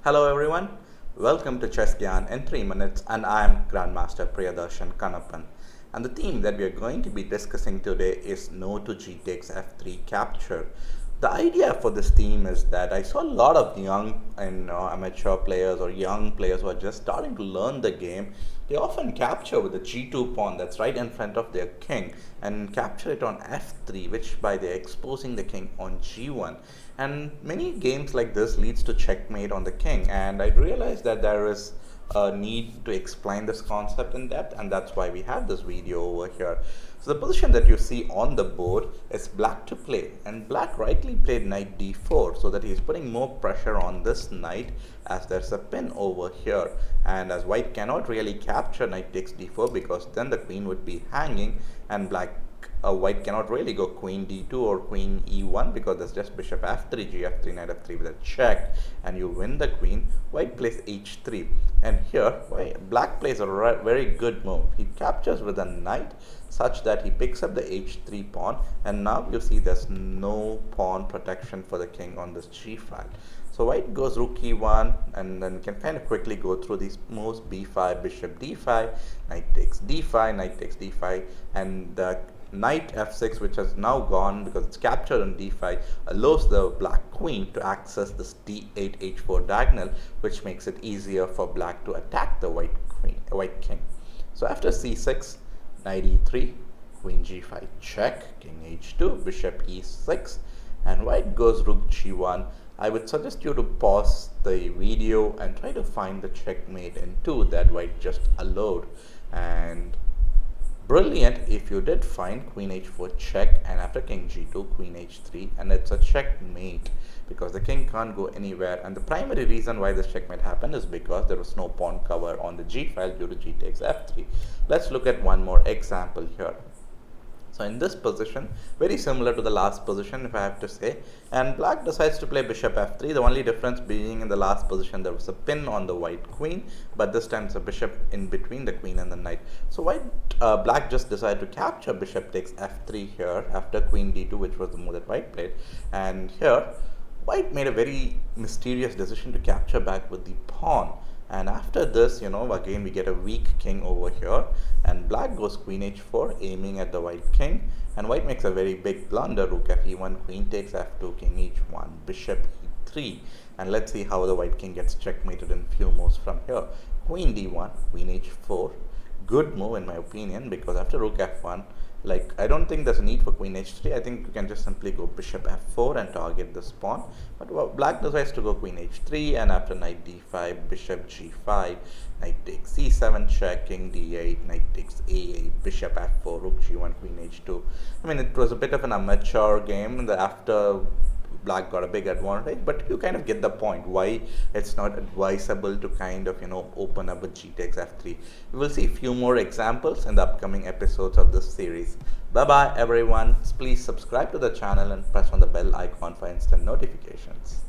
Hello everyone, welcome to Chess Gyaan in 3 minutes, and I am Grand Master Priyadharshan Kannappan. And the theme that we are going to be discussing today is no to g takes f3 capture. The idea for this theme is that I saw a lot of young and amateur players or young players who are just starting to learn the game. They often capture with the g2 pawn that's right in front of their king and capture it on f3, which by they're exposing the king on g1. And many games like this leads to checkmate on the king, and I realized that there is a need to explain this concept in depth, and that's why we have this video over here. So the position that you see on the board is black to play, and black rightly played knight d4 so that he's putting more pressure on this knight as there's a pin over here, and as white cannot really capture knight takes d4 because then the queen would be hanging, and white cannot really go queen d2 or queen e1 because there's just bishop f3, gf3, knight f3 with a check, and you win the queen. White plays h3, and here black plays a very good move. He captures with a knight such that he picks up the h3 pawn, and now you see there's no pawn protection for the king on this g file. So white goes rook e1, and then can kind of quickly go through these moves: b5, bishop d5, knight takes d5, knight takes d5, and the knight f6, which has now gone because it's captured on d5, allows the black queen to access this d8 h4 diagonal, which makes it easier for black to attack the white king. So after c6, knight e3, queen g5 check, king h2, bishop e6, and white goes rook g1. I would suggest you to pause the video and try to find the checkmate in 2 that white just allowed. And brilliant if you did find queen h4 check, and after king g2, queen h3, and it's a checkmate because the king can't go anywhere. And the primary reason why this checkmate happened is because there was no pawn cover on the g file due to g takes f3. Let's look at one more example here. So in this position, very similar to the last position if I have to say, and black decides to play bishop f3. The only difference being in the last position there was a pin on the white queen, but this time it's a bishop in between the queen and the knight. So black just decided to capture bishop takes f3 here after queen d2, which was the move that white played. And here white made a very mysterious decision to capture back with the pawn. And after this, again we get a weak king over here, and black goes queen h4 aiming at the white king, and white makes a very big blunder: rook f1, queen takes f2, king h1, bishop e3. And let's see how the white king gets checkmated in few moves from here. Queen d1, queen h4, good move in my opinion, because after rook f1, I don't think there's a need for queen h3. I think you can just simply go bishop f4 and target this pawn. But black decides to go queen h3, and after knight d5, bishop g5, knight takes c7 check, king d8, knight takes a8, bishop f4, rook g1, queen h2. I mean, it was a bit of an amateur game. After black got a big advantage, but you kind of get the point why it's not advisable to kind of open up with g takes f3. We will see a few more examples in the upcoming episodes of this series. Bye bye everyone. Please subscribe to the channel and press on the bell icon for instant notifications.